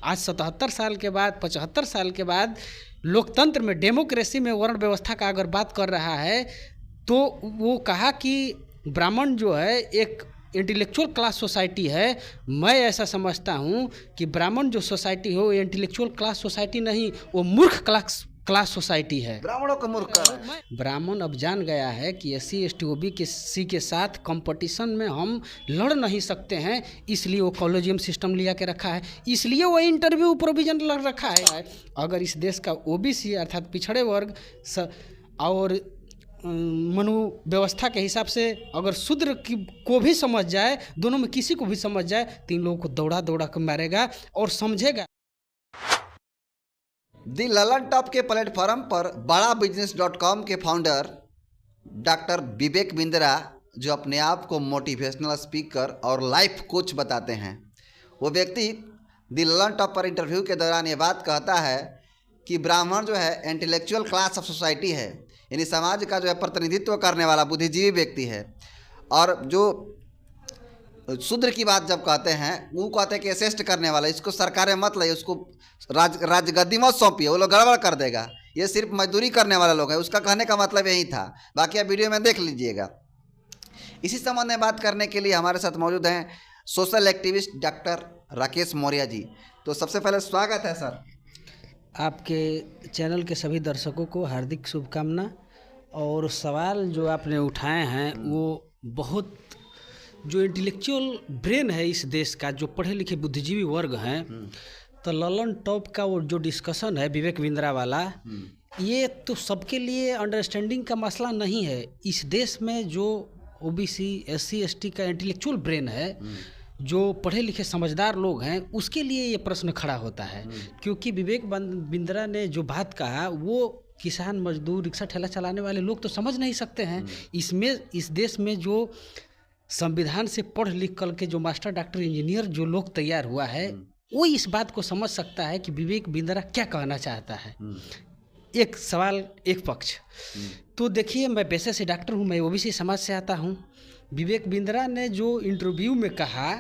आज 77 साल के बाद, 75 साल के बाद लोकतंत्र में, डेमोक्रेसी में वर्ण व्यवस्था का अगर बात कर रहा है तो वो कहा कि ब्राह्मण जो है एक इंटेलेक्चुअल क्लास सोसाइटी है। मैं ऐसा समझता हूँ कि ब्राह्मण जो सोसाइटी हो, ये इंटेलेक्चुअल क्लास सोसाइटी नहीं, वो मूर्ख क्लास सोसाइटी है। ब्राह्मणों को मूर्ख कर रहे हैं। ब्राह्मण अब जान गया है कि SC ST OBC के साथ कंपटीशन में हम लड़ नहीं सकते हैं, इसलिए वो कॉलेजियम सिस्टम लिया के रखा है, इसलिए वो इंटरव्यू प्रोविजन लग रखा है। अगर इस देश का OBC अर्थात पिछड़े वर्ग और मनु व्यवस्था के हिसाब से अगर शूद्र को भी समझ जाए, दोनों में किसी को भी समझ जाए, तो इन लोगों को दौड़ा दौड़ा कर मारेगा और समझेगा। दी ललन टॉप के प्लेटफॉर्म पर बड़ा बिजनेस.com के फाउंडर डॉक्टर विवेक बिंद्रा, जो अपने आप को मोटिवेशनल स्पीकर और लाइफ कोच बताते हैं, वो व्यक्ति दी ललन टॉप पर इंटरव्यू के दौरान ये बात कहता है कि ब्राह्मण जो है इंटेलेक्चुअल क्लास ऑफ सोसाइटी है, यानी समाज का जो है प्रतिनिधित्व करने वाला बुद्धिजीवी व्यक्ति है। और जो शूद्र की बात जब कहते हैं, वो कहते हैं कि असिस्ट करने वाला, इसको सरकारें मत लाइए, उसको राजगद्दी मत सौंपिए, वो लोग गड़बड़ कर देगा, ये सिर्फ मजदूरी करने वाले लोग हैं। उसका कहने का मतलब यही था। बाकी आप वीडियो में देख लीजिएगा। इसी संबंध में बात करने के लिए हमारे साथ मौजूद हैं social activist doctor Rakesh Maurya ji. तो सबसे पहले स्वागत है सर। आपके चैनल के सभी दर्शकों को हार्दिक शुभकामना। और सवाल जो आपने उठाए हैं वो बहुत, जो इंटेलेक्चुअल ब्रेन है इस देश का, जो पढ़े लिखे बुद्धिजीवी वर्ग हैं, तो ललन टॉप का वो जो डिस्कशन है विवेक बिंद्रा वाला, ये तो सबके लिए अंडरस्टैंडिंग का मसला नहीं है। इस देश में जो OBC SC ST का इंटेलेक्चुअल ब्रेन है, जो पढ़े लिखे समझदार लोग हैं, उसके लिए ये प्रश्न खड़ा होता है। क्योंकि विवेक बिंद्रा ने जो बात कहा, वो किसान, मजदूर, रिक्शा ठेला चलाने वाले लोग तो समझ नहीं सकते हैं। इसमें इस देश में जो संविधान से पढ़ लिख कर के जो मास्टर, डॉक्टर, इंजीनियर जो लोग तैयार हुआ है, वो इस बात को समझ सकता है कि विवेक बिंद्रा क्या कहना चाहता है। एक सवाल एक पक्ष। तो देखिए, मैं पेशे से डॉक्टर हूँ, मैं OBC समाज से आता हूँ। विवेक बिंद्रा ने जो इंटरव्यू में कहा,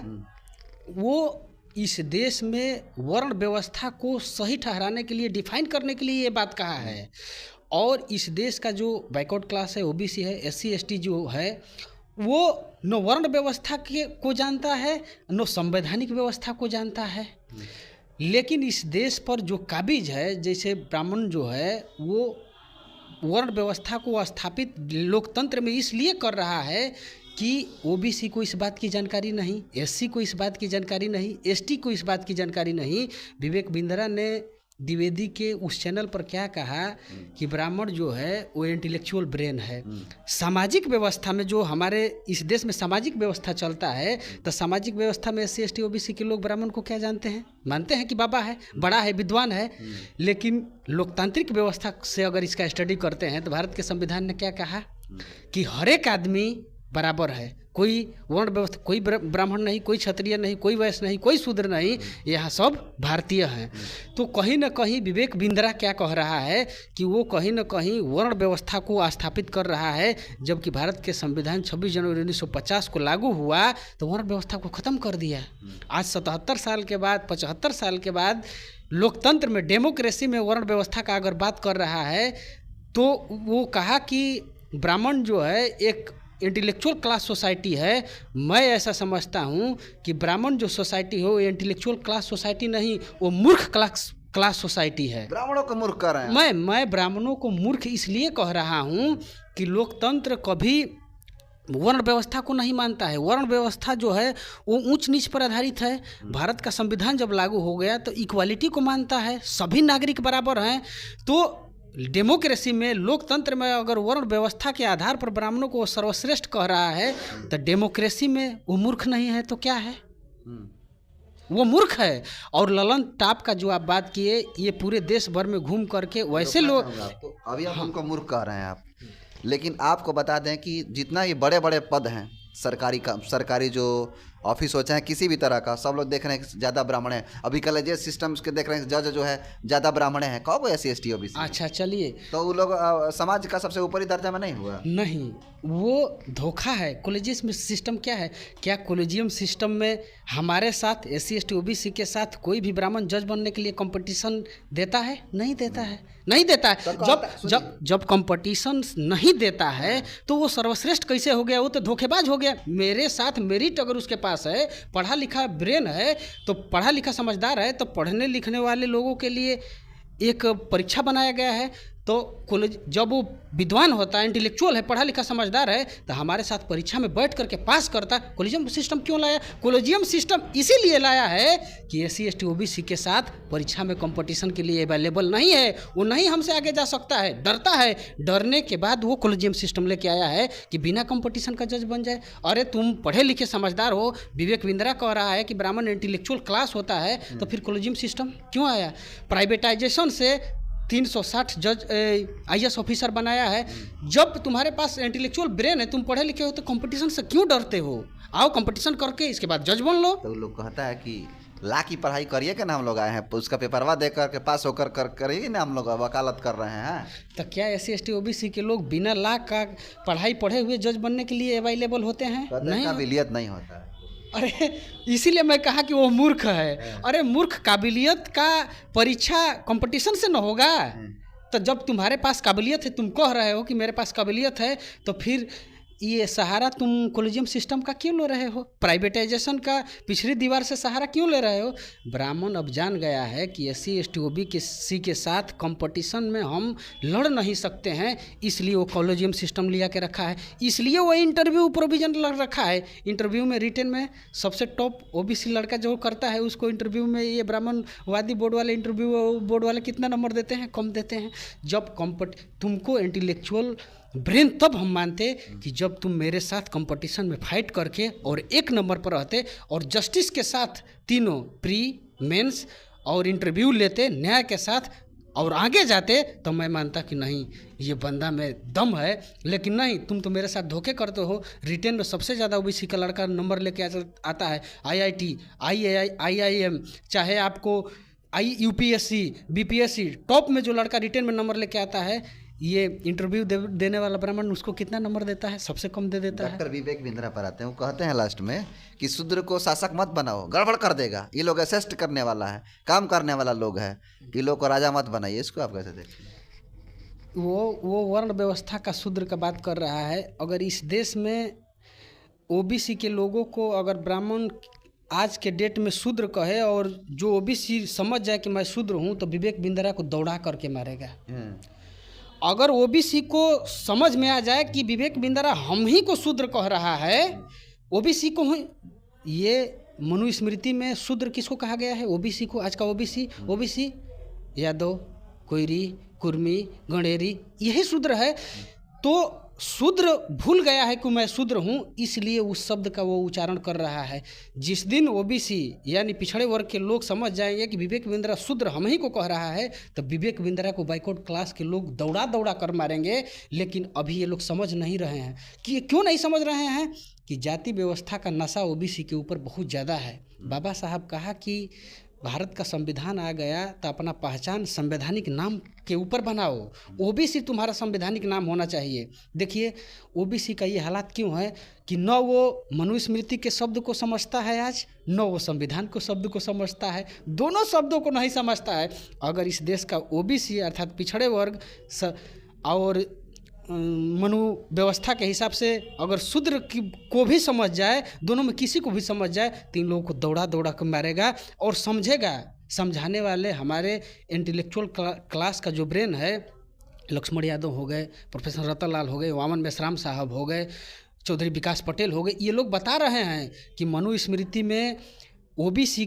वो इस देश में वर्ण व्यवस्था को सही ठहराने के लिए, डिफाइन करने के लिए ये बात कहा है। और इस देश का जो बैकवर्ड क्लास है, OBC है, SC ST जो है, वो न वर्ण व्यवस्था को जानता है, न संवैधानिक व्यवस्था को जानता है। लेकिन इस देश पर जो काबिज है, जैसे ब्राह्मण जो है, वो वर्ण व्यवस्था को स्थापित लोकतंत्र में इसलिए कर रहा है कि OBC को इस बात की जानकारी नहीं, SC को इस बात की जानकारी नहीं, ST को इस बात की जानकारी नहीं। विवेक बिंद्रा ने द्विवेदी के उस चैनल पर क्या कहा कि ब्राह्मण जो है वो इंटेलेक्चुअल ब्रेन है। सामाजिक व्यवस्था में, जो हमारे इस देश में सामाजिक व्यवस्था चलता है, तो सामाजिक व्यवस्था में SC ST OBC के लोग ब्राह्मण को क्या जानते हैं? मानते हैं कि बाबा है, बड़ा है, विद्वान है। लेकिन लोकतांत्रिक व्यवस्था से अगर इसका स्टडी करते हैं तो भारत के संविधान ने क्या कहा कि हर एक आदमी बराबर है, कोई वर्ण व्यवस्था, कोई ब्राह्मण नहीं, कोई क्षत्रिय नहीं, कोई वैश्य नहीं, कोई शूद्र नहीं, यहाँ सब भारतीय हैं। तो कहीं ना कहीं विवेक बिंद्रा क्या कह रहा है कि वो कहीं ना कहीं वर्ण व्यवस्था को स्थापित कर रहा है, जबकि भारत के संविधान 26 जनवरी 1950 को लागू हुआ तो वर्ण व्यवस्था को ख़त्म कर दिया। आज 77 साल के बाद, 75 साल के बाद लोकतंत्र में, डेमोक्रेसी में वर्ण व्यवस्था का अगर बात कर रहा है, तो वो कहा कि ब्राह्मण जो है एक इंटेलेक्चुअल क्लास सोसाइटी है। मैं ऐसा समझता हूँ कि ब्राह्मण जो सोसाइटी हो, ये इंटेलेक्चुअल क्लास सोसाइटी नहीं, वो मूर्ख क्लास सोसाइटी है। ब्राह्मणों को मूर्ख कर रहे हैं। मैं ब्राह्मणों को मूर्ख इसलिए कह रहा हूँ कि लोकतंत्र कभी वर्ण व्यवस्था को नहीं मानता है। वर्ण व्यवस्था जो है वो ऊंच नीच पर आधारित है। भारत का संविधान जब लागू हो गया तो इक्वालिटी को मानता है, सभी नागरिक बराबर हैं। तो डेमोक्रेसी में, लोकतंत्र में अगर वर्ण व्यवस्था के आधार पर ब्राह्मणों को सर्वश्रेष्ठ कह रहा है, तो डेमोक्रेसी में वो मूर्ख नहीं है तो क्या है? वो मूर्ख है। और ललन टॉप का जो आप बात किए, ये पूरे देश भर में घूम करके वैसे लोग, तो अभी आप उनको मूर्ख कह रहे हैं आप, लेकिन आपको बता दें कि जितना ये बड़े बड़े पद हैं, सरकारी जो ऑफिस हो चाहे किसी भी तरह का, सब लोग देख रहे हैं कि ज़्यादा ब्राह्मण है। अभी कॉलेजेस सिस्टम्स के देख रहे हैं, जज जो है ज़्यादा ब्राह्मण है, कहो SC ST OBC। अच्छा चलिए, तो वो लोग समाज का सबसे ऊपरी दर्जा में नहीं हुआ? नहीं, वो धोखा है। कॉलेजियस में सिस्टम क्या है? क्या कॉलेजियम सिस्टम में हमारे साथ SC ST OBC के साथ कोई भी ब्राह्मण जज बनने के लिए कंपटीशन देता है? नहीं देता है, नहीं देता है। जब कंपटीशन नहीं देता है तो वो सर्वश्रेष्ठ कैसे हो गया? वो तो धोखेबाज हो गया। मेरे साथ मेरिट अगर उसके पास है, पढ़ा लिखा ब्रेन है, तो पढ़ा लिखा समझदार है, तो पढ़ने लिखने वाले लोगों के लिए एक परीक्षा बनाया गया है। तो कॉलेज जब वो विद्वान होता है, इंटेलेक्चुअल है, पढ़ा लिखा समझदार है, तो हमारे साथ परीक्षा में बैठ करके पास करता है। कॉलेजियम सिस्टम क्यों लाया? कॉलेजियम सिस्टम इसीलिए लाया है कि SC ST OBC के साथ परीक्षा में कंपटीशन के लिए अवेलेबल नहीं है, वो नहीं हमसे आगे जा सकता है, डरता है। डरने के बाद वो कॉलेजियम सिस्टम लेके आया है कि बिना कंपटीशन का जज बन जाए। अरे तुम पढ़े लिखे समझदार हो, विवेक बिंद्रा कह रहा है कि ब्राह्मण इंटेलेक्चुअल क्लास होता है, तो फिर कॉलेजियम सिस्टम क्यों आया? प्राइवेटाइजेशन से 360 जज IAS ऑफिसर बनाया है। जब तुम्हारे पास इंटेलेक्चुअल ब्रेन है, तुम पढ़े लिखे हो, तो कंपटीशन से क्यों डरते हो? आओ कंपटीशन करके इसके बाद जज बन लो। तो लोग कहता है कि ला की पढ़ाई करिए कि ना, हम लोग आए हैं उसका पेपरवा दे करके पास होकर करिए ना, हम लोग वकालत कर रहे हैं। तो क्या SC ST OBC के लोग बिना ला का पढ़ाई पढ़े हुए जज बनने के लिए अवेलेबल होते हैं? नहीं, काबिलियत नहीं होता है। अरे इसीलिए मैं कहा कि वो मूर्ख है। अरे मूर्ख, काबिलियत का परीक्षा कंपटीशन से न होगा। तो जब तुम्हारे पास काबिलियत है, तुम कह रहे हो कि मेरे पास काबिलियत है, तो फिर ये सहारा तुम कॉलेजियम सिस्टम का क्यों ले रहे हो? प्राइवेटाइजेशन का पिछड़ी दीवार से सहारा क्यों ले रहे हो? ब्राह्मण अब जान गया है कि SC ST OBC के साथ कंपटीशन में हम लड़ नहीं सकते हैं, इसलिए वो कॉलेजियम सिस्टम लिया के रखा है। इसलिए वो इंटरव्यू प्रोविजन रखा है। इंटरव्यू में रिटेन में सबसे टॉप OBC लड़का जो करता है, उसको इंटरव्यू में ये ब्राह्मणवादी बोर्ड वाले इंटरव्यू बोर्ड वाले कितना नंबर देते हैं? कम देते हैं। जब तुमको इंटेलेक्चुअल ब्रेन तब हम मानते कि जब तुम मेरे साथ कंपटीशन में फाइट करके और 1 नंबर पर रहते और जस्टिस के साथ तीनों प्री मेंस और इंटरव्यू लेते न्याय के साथ और आगे जाते, तो मैं मानता कि नहीं, ये बंदा में दम है। लेकिन नहीं, तुम तो मेरे साथ धोखे करते हो। रिटेन में सबसे ज़्यादा OBC का लड़का नंबर लेके आता है। IIT, IIM, चाहे आपको UPSC, BPSC, टॉप में जो लड़का रिटेन में नंबर लेके आता है, ये इंटरव्यू देने वाला ब्राह्मण उसको कितना नंबर देता है? सबसे कम दे देता है। डॉक्टर विवेक बिंद्रा पर आते हैं, वो कहते हैं लास्ट में कि शूद्र को शासक मत बनाओ, गड़बड़ कर देगा। ये लोग असिस्ट करने वाला है, काम करने वाला लोग है, ये लोग को राजा मत बनाइए। इसको आप कैसे देखते हैं? वो वर्ण व्यवस्था का शूद्र का बात कर रहा है। अगर इस देश में OBC के लोगों को अगर ब्राह्मण आज के डेट में शूद्र कहे और जो OBC समझ जाए कि मैं शूद्र हूँ, तो विवेक बिंद्रा को दौड़ा करके मारेगा। अगर OBC को समझ में आ जाए कि विवेक बिंद्रा हम ही को शूद्र कह रहा है, OBC को ये मनुस्मृति में शूद्र किसको कहा गया है? OBC को। आज का OBC यादव, कोयरी, कुर्मी, गणेरी, यही शूद्र है। तो शूद्र भूल गया है कि मैं शूद्र हूँ, इसलिए उस शब्द का वो उच्चारण कर रहा है। जिस दिन OBC यानी पिछड़े वर्ग के लोग समझ जाएंगे कि विवेक बिंद्रा शूद्र हम ही को कह रहा है, तो विवेक बिंद्रा को बैकवर्ड क्लास के लोग दौड़ा दौड़ा कर मारेंगे। लेकिन अभी ये लोग समझ नहीं रहे हैं। कि क्यों नहीं समझ रहे हैं? कि जाति व्यवस्था का नशा OBC के ऊपर बहुत ज़्यादा है। बाबा साहब कहा कि भारत का संविधान आ गया तो अपना पहचान संवैधानिक नाम के ऊपर बनाओ। OBC तुम्हारा संवैधानिक नाम होना चाहिए। देखिए OBC का ये हालात क्यों है कि न वो मनुस्मृति के शब्द को समझता है आज, न वो संविधान को शब्द को समझता है। दोनों शब्दों को नहीं समझता है। अगर इस देश का OBC अर्थात पिछड़े वर्ग और मनु व्यवस्था के हिसाब से अगर शूद्र को भी समझ जाए, दोनों में किसी को भी समझ जाए, तो इन लोगों को दौड़ा दौड़ा कर मारेगा और समझेगा। समझाने वाले हमारे इंटेलेक्चुअल क्लास का जो ब्रेन है, लक्ष्मण यादव हो गए, प्रोफेसर रतन लाल हो गए, वामन मेश्राम साहब हो गए, चौधरी विकास पटेल हो गए, ये लोग बता रहे हैं कि मनुस्मृति में OBC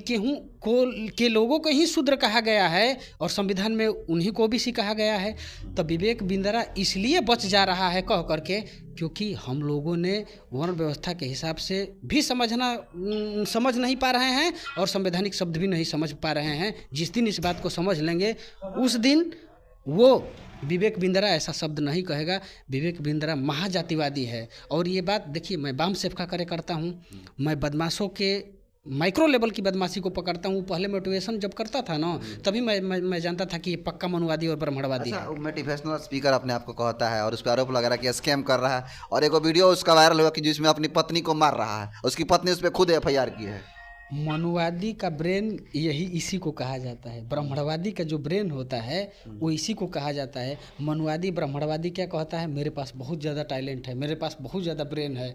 के लोगों को ही शूद्र कहा गया है और संविधान में उन्हीं को OBC कहा गया है। तो विवेक बिंद्रा इसलिए बच जा रहा है कह करके, क्योंकि हम लोगों ने वर्ण व्यवस्था के हिसाब से भी समझ नहीं पा रहे हैं और संवैधानिक शब्द भी नहीं समझ पा रहे हैं। जिस दिन इस बात को समझ लेंगे, उस दिन वो विवेक बिंद्रा ऐसा शब्द नहीं कहेगा। विवेक बिंद्रा महाजातिवादी है। और ये बात देखिए, मैं वाम सेफ का कार्य करता हूँ, मैं बदमाशों के माइक्रो लेवल की बदमाशी को पकड़ता हूँ। पहले मोटिवेशन जब करता था ना, तभी मैं जानता था कि ये पक्का मनुवादी और ब्राह्मणवादी है। अच्छा, मोटिवेशनल स्पीकर अपने आप को कहता है और उस पर आरोप लगा रहा है कि स्कैम कर रहा है, और एक वीडियो उसका वायरल हुआ कि जिसमें अपनी पत्नी को मार रहा है, उसकी पत्नी उस पर खुद FIR की है। मनुवादी का ब्रेन यही इसी को कहा जाता है। ब्राह्मणवादी का जो ब्रेन होता है वो इसी को कहा जाता है। मनुवादी ब्राह्मणवादी क्या कहता है, मेरे पास बहुत ज़्यादा टैलेंट है, मेरे पास बहुत ज़्यादा ब्रेन है।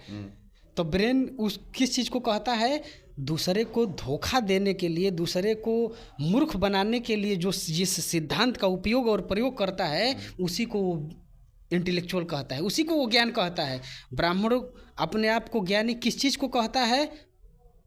तो ब्रेन उस किस चीज़ को कहता है, दूसरे को धोखा देने के लिए, दूसरे को मूर्ख बनाने के लिए जो जिस सिद्धांत का उपयोग और प्रयोग करता है उसी को इंटेलेक्चुअल कहता है, उसी को वो ज्ञान कहता है। ब्राह्मण अपने आप को ज्ञानी किस चीज़ को कहता है,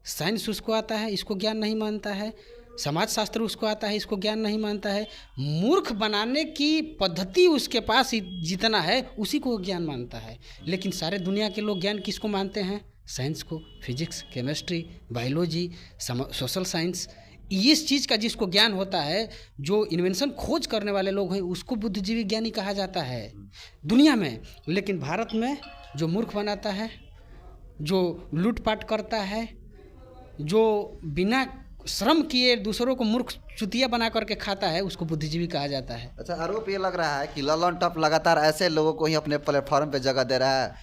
साइंस उसको आता है, इसको ज्ञान नहीं मानता है। समाजशास्त्र उसको आता है, इसको ज्ञान नहीं मानता है। मूर्ख बनाने की पद्धति उसके पास जितना है उसी को ज्ञान मानता है। लेकिन सारे दुनिया के लोग ज्ञान किसको मानते हैं, साइंस को, physics, chemistry, biology, social science. इस चीज़ का जिसको ज्ञान होता है, जो इन्वेंशन खोज करने वाले लोग हैं, उसको बुद्धिजीवी ज्ञानी कहा जाता है दुनिया में। लेकिन भारत में जो मूर्ख बनाता है, जो लूटपाट करता है, जो बिना श्रम किए दूसरों को मूर्ख चुतिया बना करके खाता है, उसको बुद्धिजीवी कहा जाता है। अच्छा, आरोप ये लग रहा है कि ललन टॉप लगातार ऐसे लोगों को ही अपने प्लेटफॉर्म पे जगह दे रहा है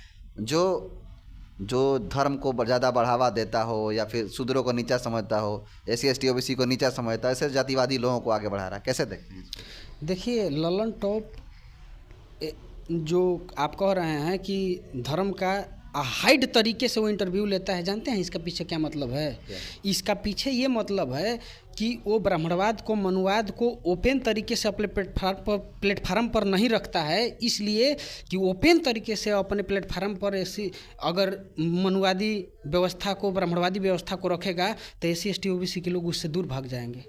जो धर्म को ज़्यादा बढ़ावा देता हो या फिर शूद्रों को नीचा समझता हो, SC ST OBC को नीचा समझता है, ऐसे जातिवादी लोगों को आगे बढ़ा रहा है। कैसे देखते हैं? देखिए, ललन टॉप जो आप कह रहे हैं कि धर्म का हाइड तरीके से वो इंटरव्यू लेता है, जानते हैं इसका पीछे क्या मतलब है? इसका पीछे ये मतलब है कि वो ब्राह्मणवाद को, मनुवाद को ओपन तरीके से अपने प्लेटफार्म पर नहीं रखता है, इसलिए कि ओपन तरीके से अपने प्लेटफार्म पर ऐसी अगर मनुवादी व्यवस्था को, ब्राह्मणवादी व्यवस्था को रखेगा तो SC ST OBC के लोग उससे दूर भाग जाएंगे।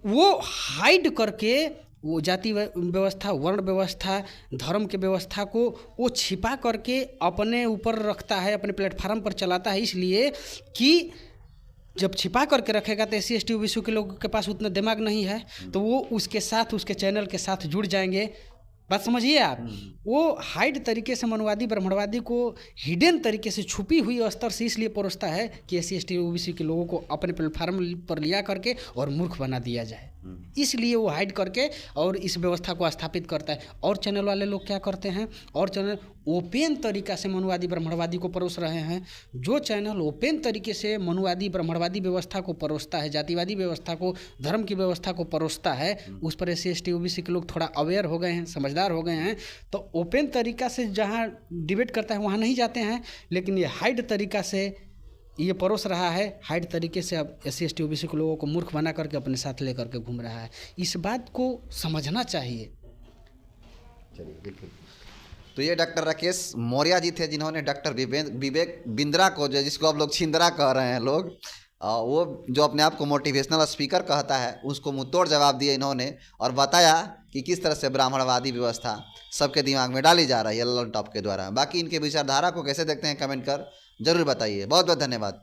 वो हाइड करके वो जाति व्यवस्था, वर्ण व्यवस्था, धर्म के व्यवस्था को वो छिपा करके अपने ऊपर रखता है, अपने प्लेटफार्म पर चलाता है, इसलिए कि जब छिपा करके रखेगा तो SC ST OBC के लोगों के पास उतना दिमाग नहीं है, तो वो उसके साथ, उसके चैनल के साथ जुड़ जाएंगे। बात समझिए आप। वो हाइड तरीके से मनुवादी ब्राह्मणवादी को हिडन तरीके से, छुपी हुई स्तर से इसलिए परोसता है कि SC ST OBC के लोगों को अपने प्लेटफार्म पर लिया करके और मूर्ख बना दिया जाए। इसलिए वो हाइड करके और इस व्यवस्था को स्थापित करता है। और चैनल वाले लोग क्या करते हैं, और चैनल ओपन तरीका से मनुवादी ब्राह्मणवादी को परोस रहे हैं। जो चैनल ओपन तरीके से मनुवादी ब्राह्मणवादी व्यवस्था को परोसता है, जातिवादी व्यवस्था को, धर्म की व्यवस्था को परोसता है, उस पर SC ST OBC के लोग थोड़ा अवेयर हो गए हैं, समझदार हो गए हैं, तो ओपन तरीका से जहाँ डिबेट करता है वहाँ नहीं जाते हैं। लेकिन ये हाइड तरीका से ये परोस रहा है, हाइड तरीके से अब SC ST OBC के लोगों को मूर्ख बना करके अपने साथ लेकर के घूम रहा है। इस बात को समझना चाहिए। चलिए, बिल्कुल। तो ये डॉक्टर राकेश मौर्य जी थे, जिन्होंने डॉक्टर विवेक बिंद्रा को, जो जिसको अब लोग छिंदरा कह रहे हैं लोग, वो जो अपने आप को मोटिवेशनल स्पीकर कहता है, उसको मुंहतोड़ जवाब दिए इन्होंने और बताया कि किस तरह से ब्राह्मणवादी व्यवस्था सबके दिमाग में डाली जा रही है ललन टॉप के द्वारा। बाकी इनके विचारधारा को कैसे देखते हैं, कमेंट कर जरूर बताइए। बहुत बहुत धन्यवाद।